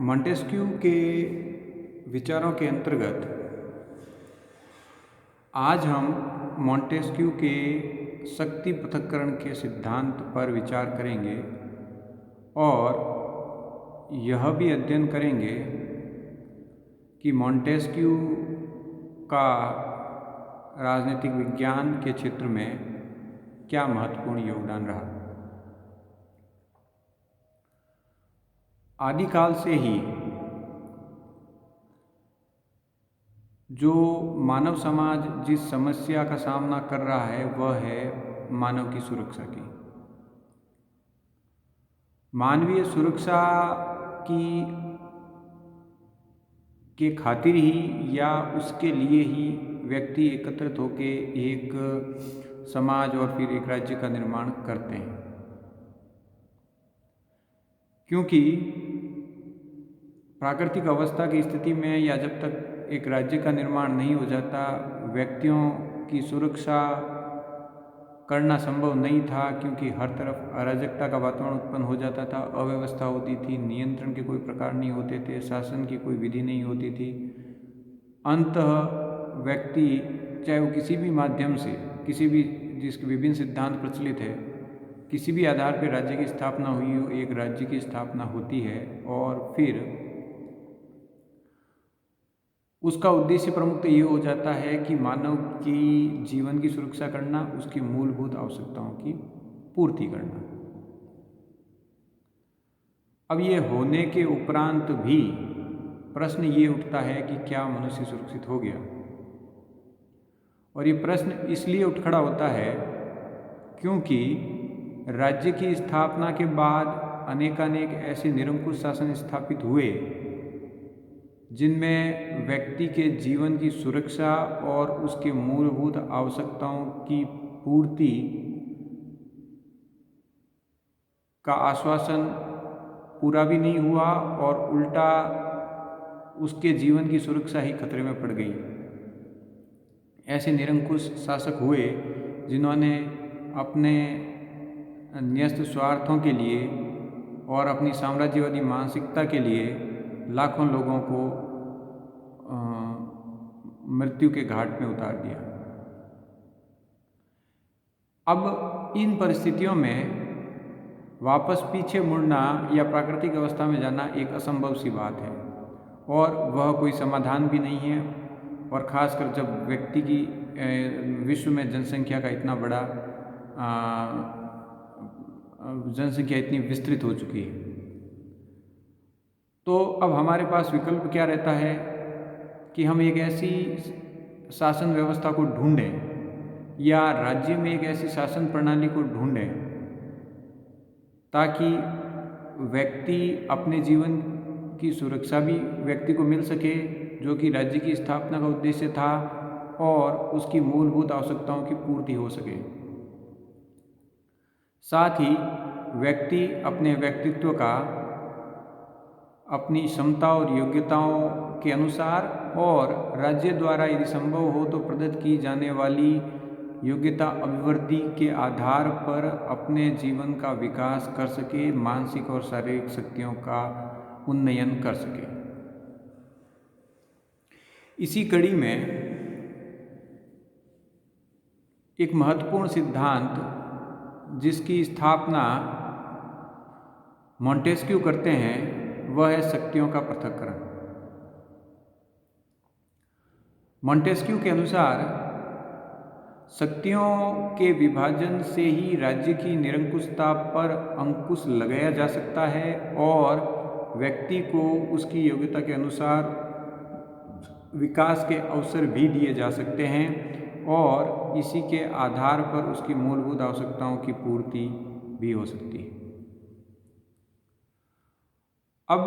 Montesquieu के विचारों के अंतर्गत आज हम मॉन्टेस्क्यू के शक्ति पृथक्करण के सिद्धांत पर विचार करेंगे और यह भी अध्ययन करेंगे कि मॉन्टेस्क्यू का राजनीतिक विज्ञान के क्षेत्र में क्या महत्वपूर्ण योगदान रहा। आदिकाल से ही जो मानव समाज जिस समस्या का सामना कर रहा है वह है मानव की सुरक्षा की। मानवीय सुरक्षा की के खातिर ही या उसके लिए ही व्यक्ति एकत्रित होकर एक समाज और फिर एक राज्य का निर्माण करते हैं, क्योंकि प्राकृतिक अवस्था की स्थिति में या जब तक एक राज्य का निर्माण नहीं हो जाता व्यक्तियों की सुरक्षा करना संभव नहीं था, क्योंकि हर तरफ अराजकता का वातावरण उत्पन्न हो जाता था, अव्यवस्था होती थी, नियंत्रण के कोई प्रकार नहीं होते थे, शासन की कोई विधि नहीं होती थी। अंततः व्यक्ति चाहे वो किसी भी माध्यम से किसी भी जिसके विभिन्न सिद्धांत प्रचलित है किसी भी आधार पर राज्य की स्थापना हुई हो, एक राज्य की स्थापना होती है और फिर उसका उद्देश्य प्रमुख ये हो जाता है कि मानव की जीवन की सुरक्षा करना, उसकी मूलभूत आवश्यकताओं की पूर्ति करना। अब ये होने के उपरांत भी प्रश्न ये उठता है कि क्या मनुष्य सुरक्षित हो गया। और ये प्रश्न इसलिए उठ खड़ा होता है क्योंकि राज्य की स्थापना के बाद अनेकानेक ऐसे निरंकुश शासन स्थापित हुए जिनमें व्यक्ति के जीवन की सुरक्षा और उसके मूलभूत आवश्यकताओं की पूर्ति का आश्वासन पूरा भी नहीं हुआ और उल्टा उसके जीवन की सुरक्षा ही खतरे में पड़ गई। ऐसे निरंकुश शासक हुए जिन्होंने अपने न्यस्त स्वार्थों के लिए और अपनी साम्राज्यवादी मानसिकता के लिए लाखों लोगों को मृत्यु के घाट में उतार दिया। अब इन परिस्थितियों में वापस पीछे मुड़ना या प्राकृतिक अवस्था में जाना एक असंभव सी बात है और वह कोई समाधान भी नहीं है। और ख़ासकर जब व्यक्ति की विश्व में जनसंख्या का इतना बड़ा जनसंख्या इतनी विस्तृत हो चुकी है, तो अब हमारे पास विकल्प क्या रहता है कि हम एक ऐसी शासन व्यवस्था को ढूंढें या राज्य में एक ऐसी शासन प्रणाली को ढूंढें ताकि व्यक्ति अपने जीवन की सुरक्षा भी व्यक्ति को मिल सके, जो कि राज्य की स्थापना का उद्देश्य था, और उसकी मूलभूत आवश्यकताओं की पूर्ति हो सके। साथ ही व्यक्ति अपने व्यक्तित्व का अपनी क्षमता और योग्यताओं के अनुसार और राज्य द्वारा यदि संभव हो तो प्रदत्त की जाने वाली योग्यता अभिवृद्धि के आधार पर अपने जीवन का विकास कर सके, मानसिक और शारीरिक शक्तियों का उन्नयन कर सके। इसी कड़ी में एक महत्वपूर्ण सिद्धांत जिसकी स्थापना मॉन्टेस्क्यू करते हैं वह है शक्तियों का पृथक्करण। मॉन्टेस्क्यू के अनुसार शक्तियों के विभाजन से ही राज्य की निरंकुशता पर अंकुश लगाया जा सकता है और व्यक्ति को उसकी योग्यता के अनुसार विकास के अवसर भी दिए जा सकते हैं और इसी के आधार पर उसकी मूलभूत आवश्यकताओं की पूर्ति भी हो सकती है। अब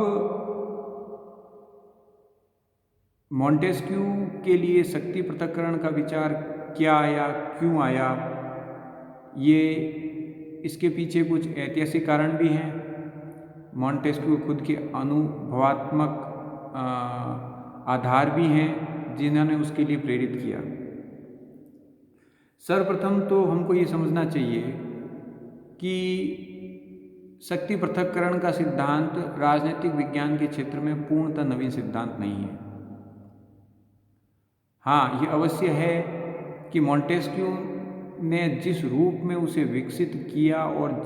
मॉन्टेस्क्यू के लिए शक्ति पृथक्करण का विचार क्या आया, क्यों आया, ये इसके पीछे कुछ ऐतिहासिक कारण भी हैं। मॉन्टेस्क्यू खुद के अनुभवात्मक आधार भी हैं जिन्होंने उसके लिए प्रेरित किया। सर्वप्रथम तो हमको ये समझना चाहिए कि शक्ति पृथक्करण का सिद्धांत राजनीतिक विज्ञान के क्षेत्र में पूर्णतः नवीन सिद्धांत नहीं है। हाँ, ये अवश्य है कि मॉन्टेस्क्यू ने जिस रूप में उसे विकसित किया और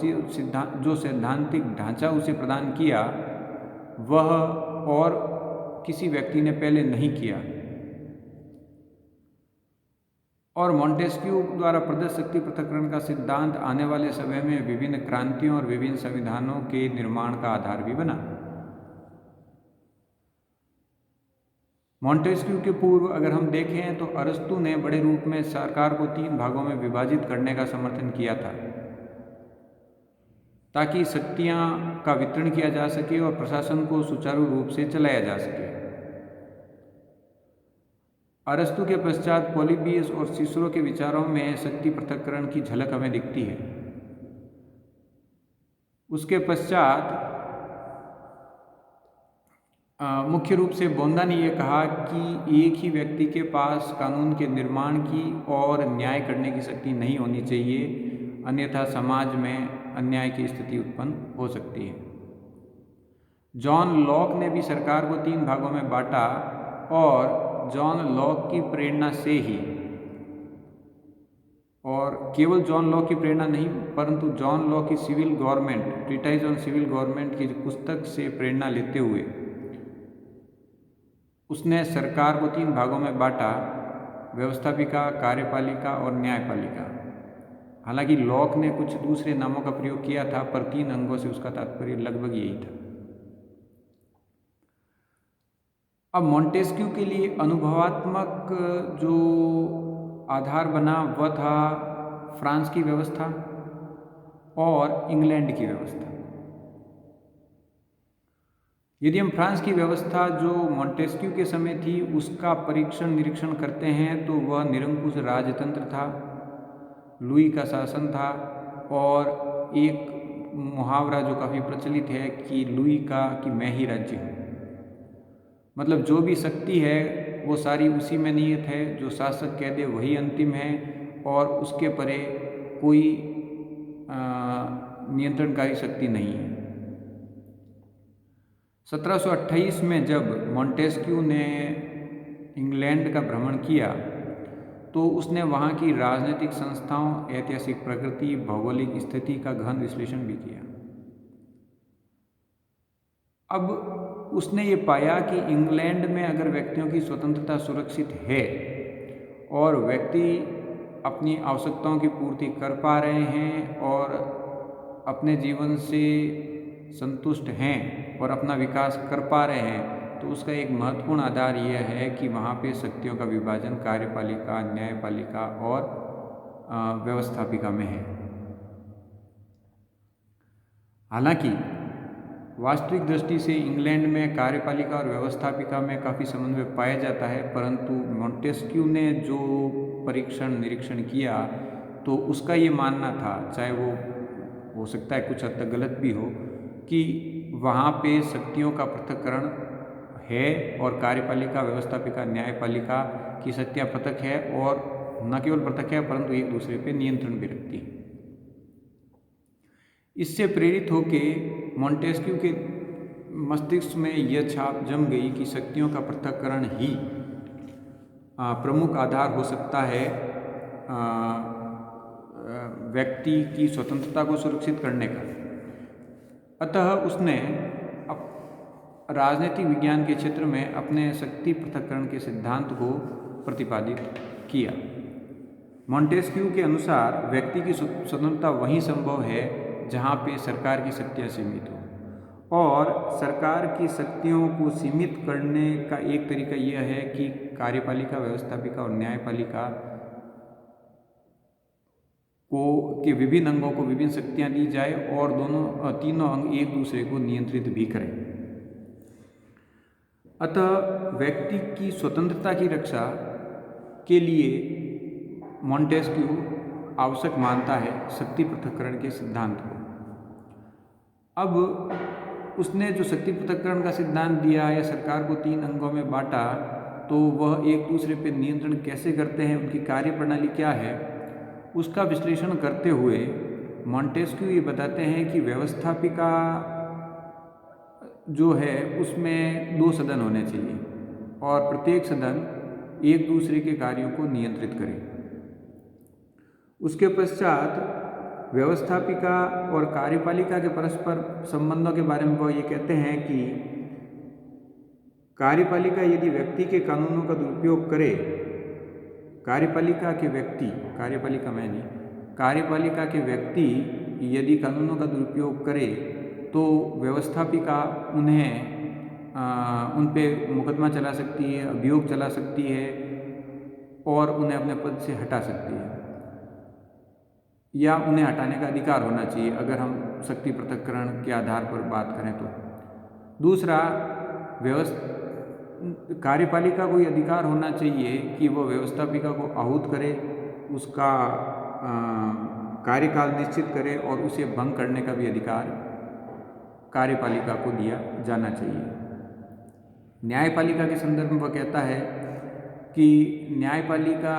जो सैद्धांतिक ढांचा उसे प्रदान किया, वह और किसी व्यक्ति ने पहले नहीं किया। और मॉन्टेस्क्यू द्वारा प्रदत्त शक्ति पृथक्करण का सिद्धांत आने वाले समय में विभिन्न क्रांतियों और विभिन्न संविधानों के निर्माण का आधार भी बना। मॉन्टेस्क्यू के पूर्व अगर हम देखें तो अरस्तु ने बड़े रूप में सरकार को 3 भागों में विभाजित करने का समर्थन किया था, ताकि शक्तियां का वितरण किया जा सके और प्रशासन को सुचारू रूप से चलाया जा सके। अरस्तु के पश्चात पॉलीबियस और सिसरो के विचारों में शक्ति पृथक्करण की झलक हमें दिखती है। उसके पश्चात मुख्य रूप से बोंदा ने यह कहा कि एक ही व्यक्ति के पास कानून के निर्माण की और न्याय करने की शक्ति नहीं होनी चाहिए, अन्यथा समाज में अन्याय की स्थिति उत्पन्न हो सकती है। जॉन लॉक ने भी सरकार को 3 भागों में बांटा और जॉन लॉक की प्रेरणा से ही, और केवल जॉन लॉक की प्रेरणा नहीं परंतु जॉन लॉक की civil government, treatise on civil government की पुस्तक से प्रेरणा लेते हुए उसने सरकार को 3 भागों में बांटा, व्यवस्थापिका, कार्यपालिका और न्यायपालिका। हालांकि लॉक ने कुछ दूसरे नामों का प्रयोग किया था, पर 3 अंगों से उसका तात्पर्य लगभग यही था। अब मॉन्टेस्क्यू के लिए अनुभवात्मक जो आधार बना वह था फ्रांस की व्यवस्था और इंग्लैंड की व्यवस्था। यदि हम फ्रांस की व्यवस्था जो मॉन्टेस्क्यू के समय थी उसका परीक्षण निरीक्षण करते हैं तो वह निरंकुश राजतंत्र था, लुई का शासन था, और एक मुहावरा जो काफ़ी प्रचलित है कि लुई का कि मैं ही राज्य हूँ। मतलब जो भी शक्ति है वो सारी उसी में निहित है, जो शासक कह दे वही अंतिम है और उसके परे कोई नियंत्रणकारी शक्ति नहीं है। 1728 में जब मॉन्टेस्क्यू ने इंग्लैंड का भ्रमण किया तो उसने वहाँ की राजनीतिक संस्थाओं, ऐतिहासिक प्रकृति, भौगोलिक स्थिति का गहन विश्लेषण भी किया। अब उसने ये पाया कि इंग्लैंड में अगर व्यक्तियों की स्वतंत्रता सुरक्षित है और व्यक्ति अपनी आवश्यकताओं की पूर्ति कर पा रहे हैं और अपने जीवन से संतुष्ट हैं और अपना विकास कर पा रहे हैं, तो उसका एक महत्वपूर्ण आधार यह है कि वहाँ पे शक्तियों का विभाजन कार्यपालिका, न्यायपालिका और व्यवस्थापिका में है। हालांकि वास्तविक दृष्टि से इंग्लैंड में कार्यपालिका और व्यवस्थापिका में काफ़ी समन्वय पाया जाता है, परंतु मॉन्टेस्क्यू ने जो परीक्षण निरीक्षण किया तो उसका ये मानना था, चाहे वो हो सकता है कुछ हद तक गलत भी हो, कि वहाँ पे शक्तियों का पृथक्करण है और कार्यपालिका, व्यवस्थापिका, न्यायपालिका की शक्तियाँ पृथक है और न केवल पृथक है परंतु एक दूसरे पे नियंत्रण भी रखती है। इससे प्रेरित होके मॉन्टेस्क्यू के मस्तिष्क में यह छाप जम गई कि शक्तियों का पृथक्करण ही प्रमुख आधार हो सकता है व्यक्ति की स्वतंत्रता को सुरक्षित करने का। अतः उसने राजनीतिक विज्ञान के क्षेत्र में अपने शक्ति पृथक्करण के सिद्धांत को प्रतिपादित किया। मॉन्टेस्क्यू के अनुसार व्यक्ति की स्वतंत्रता वहीं संभव है जहाँ पे सरकार की शक्तियाँ सीमित हो, और सरकार की शक्तियों को सीमित करने का एक तरीका यह है कि कार्यपालिका, व्यवस्थापिका और न्यायपालिका के विभिन्न अंगों को विभिन्न शक्तियाँ दी जाए और तीनों अंग एक दूसरे को नियंत्रित भी करें। अतः व्यक्ति की स्वतंत्रता की रक्षा के लिए मॉन्टेस्क्यू आवश्यक मानता है शक्ति पृथक्करण के सिद्धांत को। अब उसने जो शक्ति पृथक्करण का सिद्धांत दिया या सरकार को 3 अंगों में बांटा, तो वह एक दूसरे पर नियंत्रण कैसे करते हैं, उनकी कार्यप्रणाली क्या है, उसका विश्लेषण करते हुए मॉन्टेस्क्यू ये बताते हैं कि व्यवस्थापिका जो है उसमें 2 सदन होने चाहिए और प्रत्येक सदन एक दूसरे के कार्यों को नियंत्रित करे। उसके पश्चात व्यवस्थापिका और कार्यपालिका के परस्पर संबंधों के बारे में वो ये कहते हैं कि कार्यपालिका यदि व्यक्ति के कानूनों का दुरुपयोग करे, कार्यपालिका के व्यक्ति यदि कानूनों का दुरुपयोग करे तो व्यवस्थापिका उन पे मुकदमा चला सकती है, अभियोग चला सकती है और उन्हें अपने पद से हटा सकती है या उन्हें हटाने का अधिकार होना चाहिए अगर हम शक्ति पृथक्करण के आधार पर बात करें तो। दूसरा, कार्यपालिका को ये अधिकार होना चाहिए कि वो व्यवस्थापिका को आहूत करे, उसका कार्यकाल निश्चित करे और उसे भंग करने का भी अधिकार कार्यपालिका को दिया जाना चाहिए। न्यायपालिका के संदर्भ में वह कहता है कि न्यायपालिका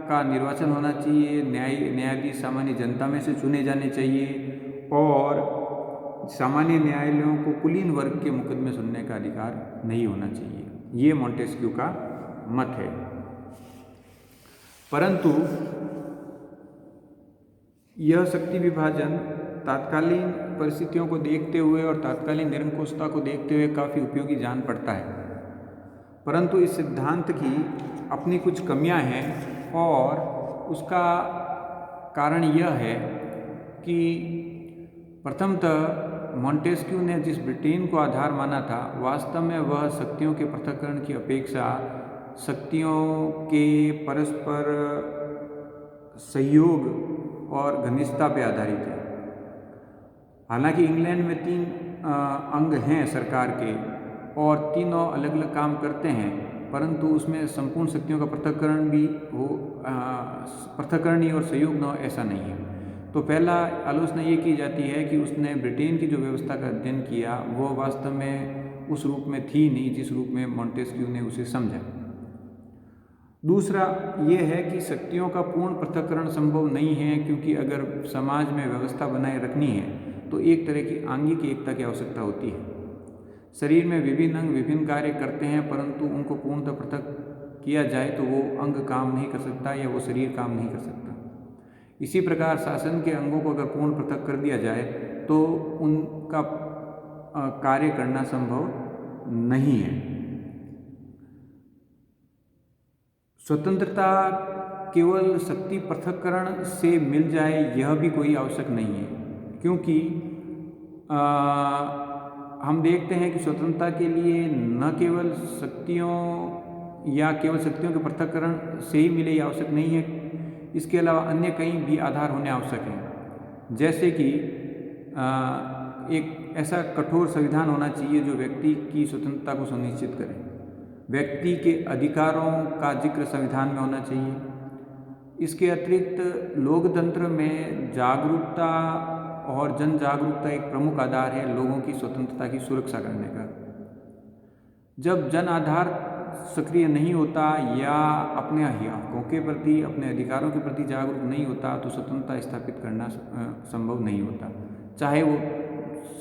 का निर्वाचन होना चाहिए, न्यायाधीश सामान्य जनता में से चुने जाने चाहिए और सामान्य न्यायालयों को कुलीन वर्ग के मुकदमे सुनने का अधिकार नहीं होना चाहिए। ये मॉन्टेस्क्यू का मत है। परंतु यह शक्ति विभाजन तात्कालीन परिस्थितियों को देखते हुए और तात्कालीन निरंकुशता को देखते हुए काफ़ी उपयोगी जान पड़ता है, परंतु इस सिद्धांत की अपनी कुछ कमियां हैं और उसका कारण यह है कि प्रथमतः मॉन्टेस्क्यू ने जिस ब्रिटेन को आधार माना था, वास्तव में वह शक्तियों के पृथक्करण की अपेक्षा शक्तियों के परस्पर सहयोग और घनिष्ठता पर आधारित है। हालांकि इंग्लैंड में 3 अंग हैं सरकार के और तीनों अलग अलग काम करते हैं, परंतु उसमें संपूर्ण शक्तियों का पृथक्करण भी हो, पृथक्करण ही और सहयोग न हो ऐसा नहीं है। तो पहला आलोचना ये की जाती है कि उसने ब्रिटेन की जो व्यवस्था का अध्ययन किया वो वास्तव में उस रूप में थी नहीं जिस रूप में मॉन्टेस्क्यू ने उसे समझा। दूसरा ये है कि शक्तियों का पूर्ण पृथक्करण संभव नहीं है, क्योंकि अगर समाज में व्यवस्था बनाए रखनी है तो एक तरह की आंगिक एकता की आवश्यकता होती है। शरीर में विभिन्न अंग विभिन्न कार्य करते हैं, परंतु उनको पूर्णतः पृथक किया जाए तो वो अंग काम नहीं कर सकता या वो शरीर काम नहीं कर सकता। इसी प्रकार शासन के अंगों को अगर पूर्ण पृथक कर दिया जाए तो उनका कार्य करना संभव नहीं है। स्वतंत्रता केवल शक्ति पृथक्करण से मिल जाए यह भी कोई आवश्यक नहीं है, क्योंकि हम देखते हैं कि स्वतंत्रता के लिए न केवल शक्तियों या केवल शक्तियों के पृथक्करण से ही मिले यह आवश्यक नहीं है, इसके अलावा अन्य कई भी आधार होने आवश्यक हैं। जैसे कि एक ऐसा कठोर संविधान होना चाहिए जो व्यक्ति की स्वतंत्रता को सुनिश्चित करे। व्यक्ति के अधिकारों का जिक्र संविधान में होना चाहिए। इसके अतिरिक्त लोकतंत्र में जागरूकता और जन जागरूकता एक प्रमुख आधार है लोगों की स्वतंत्रता की सुरक्षा करने का। जब जन आधार सक्रिय नहीं होता या अपने हकों के प्रति, अपने अधिकारों के प्रति जागरूक नहीं होता तो स्वतंत्रता स्थापित करना संभव नहीं होता, चाहे वो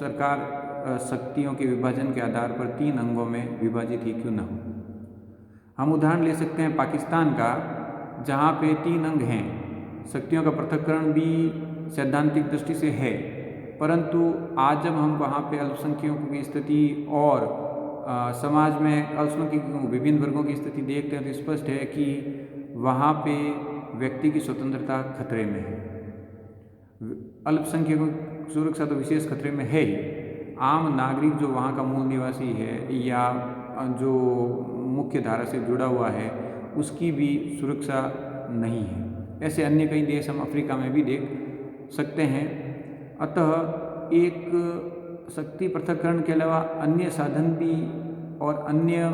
सरकार शक्तियों के विभाजन के आधार पर 3 अंगों में विभाजित ही क्यों न हो। हम उदाहरण ले सकते हैं पाकिस्तान का, जहाँ पे 3 अंग हैं। शक्तियों का पृथक्करण भी सैद्धांतिक दृष्टि से है, परंतु आज जब हम वहाँ पे अल्पसंख्यकों की स्थिति और समाज में अल्पसंख्यकों विभिन्न वर्गों की स्थिति देखते हैं तो स्पष्ट है कि वहाँ पे व्यक्ति की स्वतंत्रता खतरे में है। अल्पसंख्यकों की सुरक्षा तो विशेष खतरे में है ही। आम नागरिक जो वहाँ का मूल निवासी है या जो मुख्य धारा से जुड़ा हुआ है उसकी भी सुरक्षा नहीं है। ऐसे अन्य कई देश हम अफ्रीका में भी देख सकते हैं। अतः एक शक्ति पृथक्करण के अलावा अन्य साधन भी और अन्य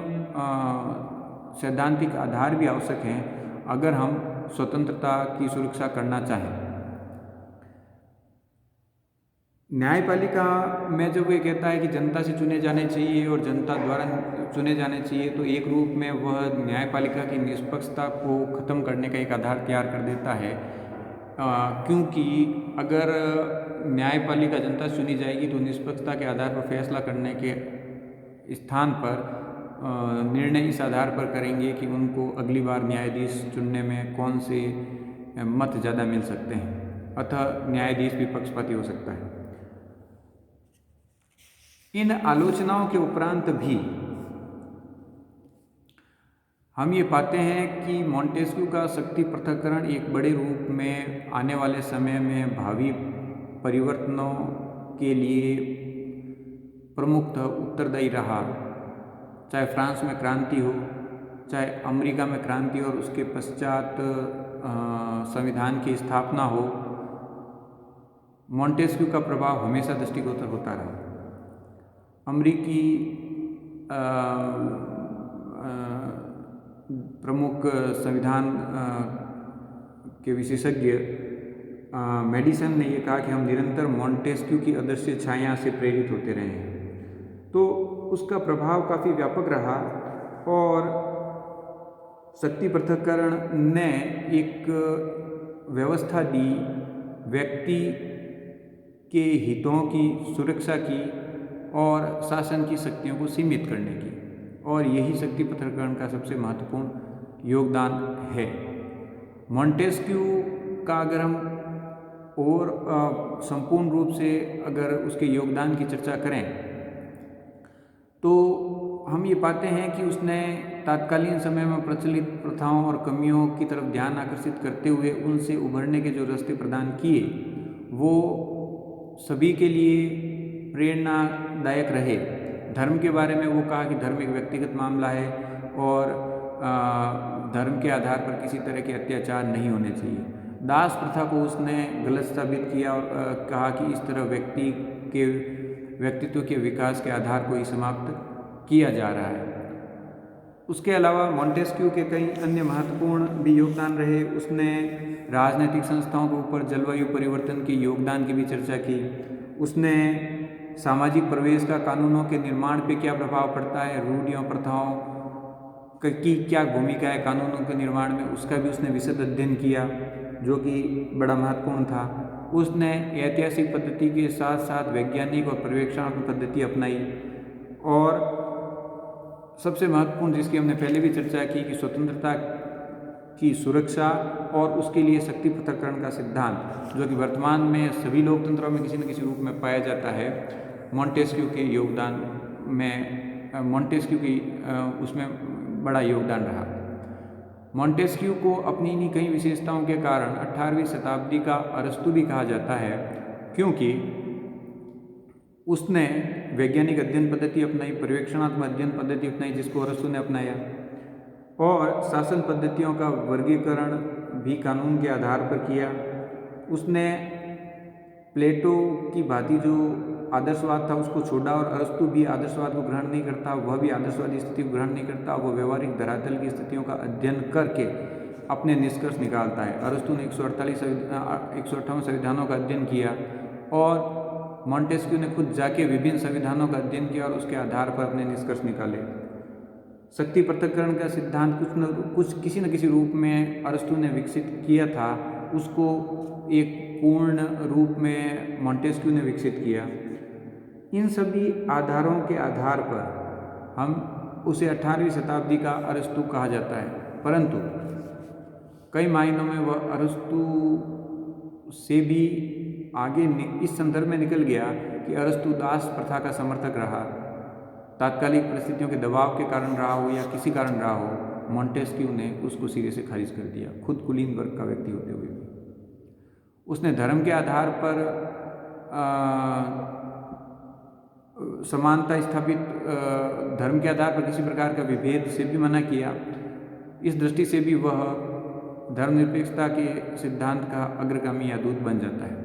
सैद्धांतिक आधार भी आवश्यक हैं अगर हम स्वतंत्रता की सुरक्षा करना चाहें। न्यायपालिका में जब ये कहता है कि जनता से चुने जाने चाहिए और जनता द्वारा चुने जाने चाहिए, तो एक रूप में वह न्यायपालिका की निष्पक्षता को ख़त्म करने का एक आधार तैयार कर देता है। क्योंकि अगर न्यायपालिका जनता से चुनी जाएगी तो निष्पक्षता के आधार पर फैसला करने के स्थान पर निर्णय इस आधार पर करेंगे कि उनको अगली बार न्यायाधीश चुनने में कौन से मत ज़्यादा मिल सकते हैं, अतः न्यायाधीश भी पक्षपाती हो सकता है। इन आलोचनाओं के उपरांत भी हम ये पाते हैं कि मॉन्टेस्क्यू का शक्ति पृथक्करण एक बड़े रूप में आने वाले समय में भावी परिवर्तनों के लिए प्रमुख उत्तरदायी रहा। चाहे फ्रांस में क्रांति हो, चाहे अमेरिका में क्रांति और उसके पश्चात संविधान की स्थापना हो, मॉन्टेस्क्यू का प्रभाव हमेशा दृष्टिगोचर होता रहा। अमेरिकी प्रमुख संविधान के विशेषज्ञ मेडिसन ने ये कहा कि हम निरंतर मॉन्टेस्क्यू की अदृश्य छाया से प्रेरित होते रहे हैं। तो उसका प्रभाव काफ़ी व्यापक रहा और शक्ति पृथक्करण ने एक व्यवस्था दी व्यक्ति के हितों की सुरक्षा की और शासन की शक्तियों को सीमित करने की, और यही शक्ति पृथक्करण का सबसे महत्वपूर्ण योगदान है। मॉन्टेस्क्यू का अगर हम और संपूर्ण रूप से अगर उसके योगदान की चर्चा करें तो हम ये पाते हैं कि उसने तात्कालीन समय में प्रचलित प्रथाओं और कमियों की तरफ ध्यान आकर्षित करते हुए उनसे उभरने के जो रास्ते प्रदान किए वो सभी के लिए प्रेरणादायक रहे। धर्म के बारे में वो कहा कि धर्म एक व्यक्तिगत मामला है और धर्म के आधार पर किसी तरह के अत्याचार नहीं होने चाहिए। दास प्रथा को उसने गलत साबित किया और कहा कि इस तरह व्यक्तित्व के विकास के आधार को ही समाप्त किया जा रहा है। उसके अलावा मॉन्टेस्क्यू के कई अन्य महत्वपूर्ण भी योगदान रहे। उसने राजनीतिक संस्थाओं के ऊपर जलवायु परिवर्तन के योगदान की भी चर्चा की। उसने सामाजिक प्रवेश का कानूनों के निर्माण पे क्या प्रभाव पड़ता है, रूढ़ियों प्रथाओं की क्या भूमिका है कानूनों के निर्माण में, उसका भी उसने विशद अध्ययन किया जो कि बड़ा महत्वपूर्ण था। उसने ऐतिहासिक पद्धति के साथ साथ वैज्ञानिक और पर्यवेक्षणात्मक पद्धति अपनाई और सबसे महत्वपूर्ण जिसकी हमने पहले भी चर्चा की कि स्वतंत्रता की सुरक्षा और उसके लिए शक्ति पृथक्करण का सिद्धांत जो कि वर्तमान में सभी लोकतंत्रों में किसी न किसी रूप में पाया जाता है, मॉन्टेस्क्यू के योगदान में मॉन्टेस्क्यू की उसमें बड़ा योगदान रहा। मॉन्टेस्क्यू को अपनी इन्हीं कई विशेषताओं के कारण 18वीं शताब्दी का अरस्तू भी कहा जाता है, क्योंकि उसने वैज्ञानिक अध्ययन पद्धति अपनाई, पर्यवेक्षणात्मक अध्ययन पद्धति अपनाई जिसको अरस्तू ने अपनाया, और शासन पद्धतियों का वर्गीकरण भी कानून के आधार पर किया। उसने प्लेटो की भांति जो आदर्शवाद था उसको छोड़ा और अरस्तू भी आदर्शवाद को ग्रहण नहीं करता, वह भी आदर्शवादी स्थिति को ग्रहण नहीं करता। वह व्यवहारिक धरातल की स्थितियों का अध्ययन करके अपने निष्कर्ष निकालता है। अरस्तू ने 158 संविधानों का अध्ययन किया और मॉन्टेस्क्यू ने खुद जाके विभिन्न संविधानों का अध्ययन किया और उसके आधार पर अपने निष्कर्ष निकाले। शक्ति पृथक्करण का सिद्धांत किसी न किसी रूप में अरस्तू ने विकसित किया था, उसको एक पूर्ण रूप में मॉन्टेस्क्यू ने विकसित किया। इन सभी आधारों के आधार पर हम उसे 18वीं शताब्दी का अरस्तू कहा जाता है, परंतु कई मायनों में वह अरस्तू से भी आगे इस संदर्भ में निकल गया कि अरस्तू दास प्रथा का समर्थक रहा। तात्कालिक परिस्थितियों के दबाव के कारण रहा हो या किसी कारण रहा हो, मॉन्टेस्क्यू ने उसको सिरे से खारिज कर दिया, खुद कुलीन वर्ग का व्यक्ति होते हुए भी। उसने धर्म के आधार पर समानता स्थापित, धर्म के आधार पर किसी प्रकार का विभेद से भी मना किया। इस दृष्टि से भी वह धर्मनिरपेक्षता के सिद्धांत का अग्रगामी या दूत बन जाता है।